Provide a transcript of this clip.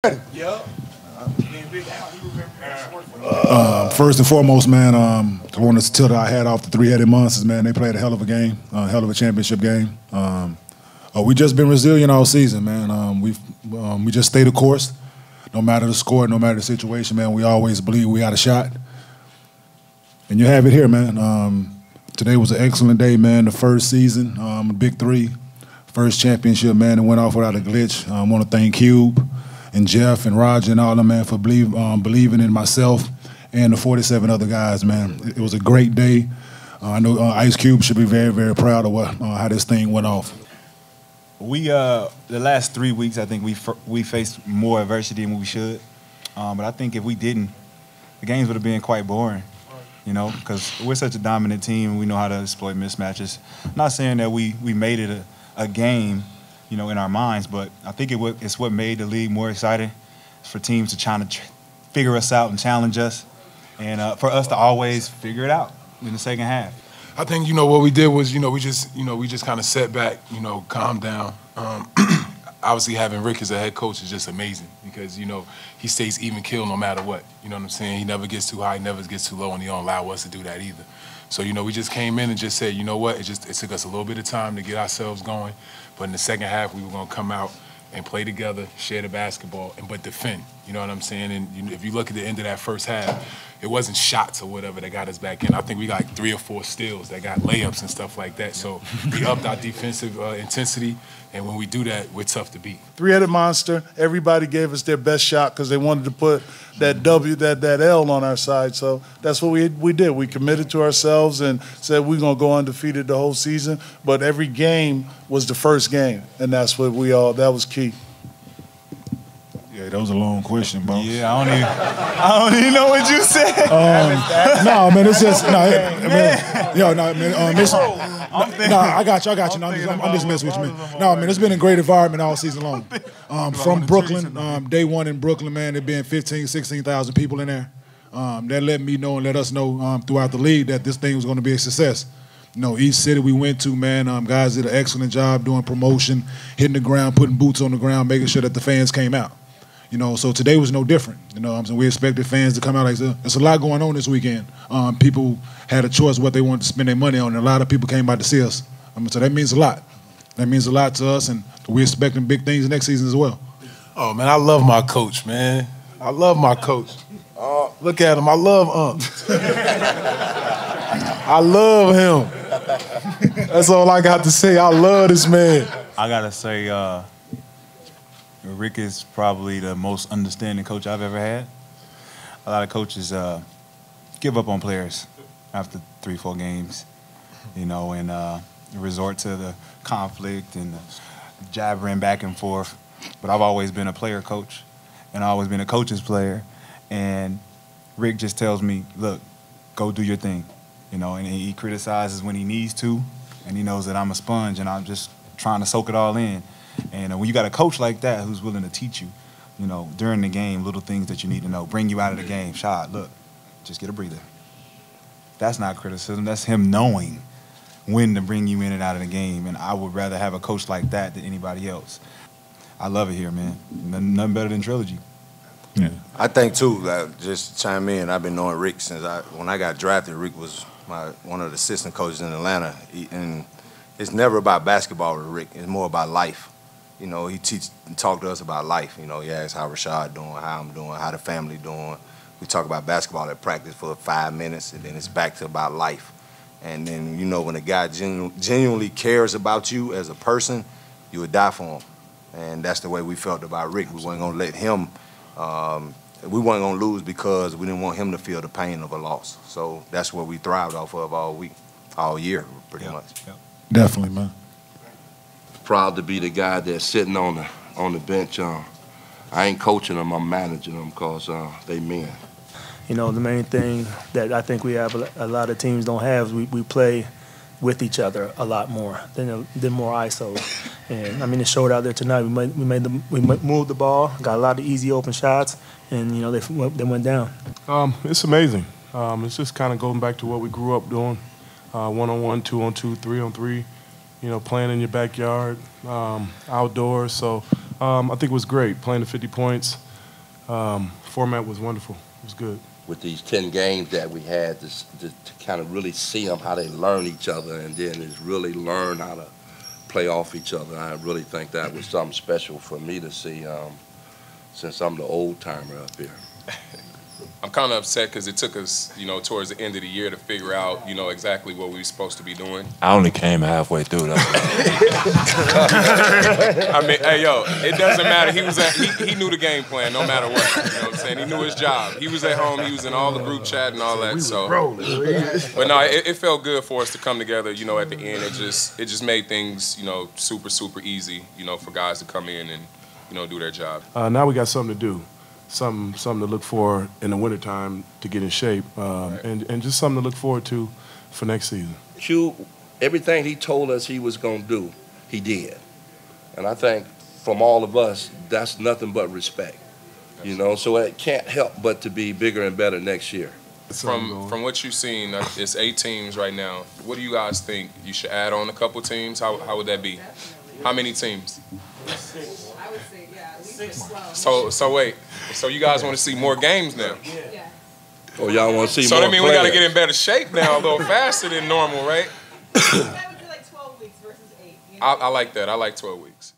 First and foremost, man, I want to tell our hat off the three-headed monsters, man. They played a hell of a game, hell of a championship game. We just been resilient all season, man. We just stayed the course. No matter the score, no matter the situation, man, we always believe we had a shot. And you have it here, man. Today was an excellent day, man. The first season, BIG3, first championship, man. It went off without a glitch. I want to thank Cube and Jeff and Roger and all them, man, for believing in myself and the 47 other guys, man. It was a great day. I know Ice Cube should be very, very proud of how this thing went off. The last 3 weeks, I think we faced more adversity than we should. But I think if we didn't, the games would have been quite boring, you know, because we're such a dominant team and we know how to exploit mismatches. I'm not saying that we made it a game, you know, in our minds, but I think it's what made the league more exciting for teams to try to figure us out and challenge us, and for us to always figure it out in the second half. I think, you know, what we did was, we just kind of sat back, calmed down. Obviously, having Rick as a head coach is just amazing because, he stays even keel no matter what. You know what I'm saying? He never gets too high, he never gets too low, and he don't allow us to do that either. So, we just came in and just said, you know what, it took us a little bit of time to get ourselves going, but in the second half, we were going to come out and play together, share the basketball, but defend. You know what I'm saying? And if you look at the end of that first half, it wasn't shots or whatever that got us back in. I think we got like 3 or 4 steals that got layups and stuff like that. So we upped our defensive intensity, and when we do that, we're tough to beat. Three-headed monster. Everybody gave us their best shot because they wanted to put that W, that L on our side. So that's what we did. We committed to ourselves and said we're going to go undefeated the whole season. But every game was the first game, and that's what that was key. Yeah, that was a long question, bro. Yeah, I don't even know what you said. No, man, it's just I got you. No, I'm just messing with you, man. No, man, it's been a great environment all season long. From Brooklyn, day one in Brooklyn, man, there been 15,000, 16,000 people in there. That let me know and let us know throughout the league that this thing was going to be a success. Each city we went to, man, guys did an excellent job doing promotion, hitting the ground, putting boots on the ground, making sure that the fans came out. So today was no different. We expected fans to come out. There's a lot going on this weekend. People had a choice what they wanted to spend their money on, and a lot of people came out to see us. So that means a lot. That means a lot to us, and we're expecting big things next season as well. Oh, man, I love my coach, man. I love my coach. Look at him. I love I love him. That's all I got to say. I love this man. I got to say, Rick is probably the most understanding coach I've ever had. A lot of coaches give up on players after 3-4 games, and resort to the conflict and the jabbering back and forth. But I've always been a player coach, and I've always been a coach's player. And Rick just tells me, look, go do your thing, and he criticizes when he needs to, and he knows that I'm a sponge and I'm just trying to soak it all in. And when you got a coach like that who's willing to teach you, during the game, little things that you need to know, bring you out of the game, shot, look, just get a breather. That's not criticism. That's him knowing when to bring you in and out of the game. And I would rather have a coach like that than anybody else. I love it here, man. Nothing better than Trilogy. Yeah. I think, too, just to chime in, I've been knowing Rick since when I got drafted. Rick was one of the assistant coaches in Atlanta. And it's never about basketball with Rick. It's more about life. He talked to us about life. He asked how Rashad doing, how I'm doing, how the family doing. We talk about basketball at practice for 5 minutes, and then it's back to about life. And then, when a guy genuinely cares about you as a person, you would die for him. And that's the way we felt about Rick. We weren't going to let him, we weren't going to lose because we didn't want him to feel the pain of a loss. So that's what we thrived off of all year, pretty much. Yep. Definitely, man. Proud to be the guy that's sitting on the bench. I ain't coaching them, I'm managing them because they men. The main thing that I think we have a lot of teams don't have is we play with each other a lot more than more ISO. And I mean, it showed out there tonight. We moved the ball, got a lot of easy open shots, and they went down. It's amazing. It's just kind of going back to what we grew up doing: 1-on-1, 2-on-2, 3-on-3. Playing in your backyard, outdoors. So I think it was great playing the 50 points. Format was wonderful. It was good. With these 10 games that we had, to kind of really see them, how they learn each other, and then is really learn how to play off each other. I really think that was something special for me to see, since I'm the old timer up here. I'm kind of upset because it took us, towards the end of the year to figure out, exactly what we were supposed to be doing. I only came halfway through. That's I mean, hey, yo, it doesn't matter. He knew the game plan no matter what. You know what I'm saying? He knew his job. He was at home. He was in all the group chat and all that. But no, it felt good for us to come together. At the end, it just made things, super, super easy. For guys to come in and, do their job. Now we got something to do. Something to look for in the wintertime to get in shape, and just something to look forward to for next season. Q, everything he told us he was going to do, he did. And I think from all of us, that's nothing but respect. So it can't help but to be bigger and better next year. From what you've seen, it's 8 teams right now. What do you guys think? You should add on a couple teams? How would that be? How many teams? 6. I would say, yeah, at least 6. So wait. So you guys want to see more games now? Yeah. Oh, y'all want to see more So that means we got to players. get in better shape now, a little faster than normal, right? That would be like 12 weeks versus 8. I like that. I like 12 weeks.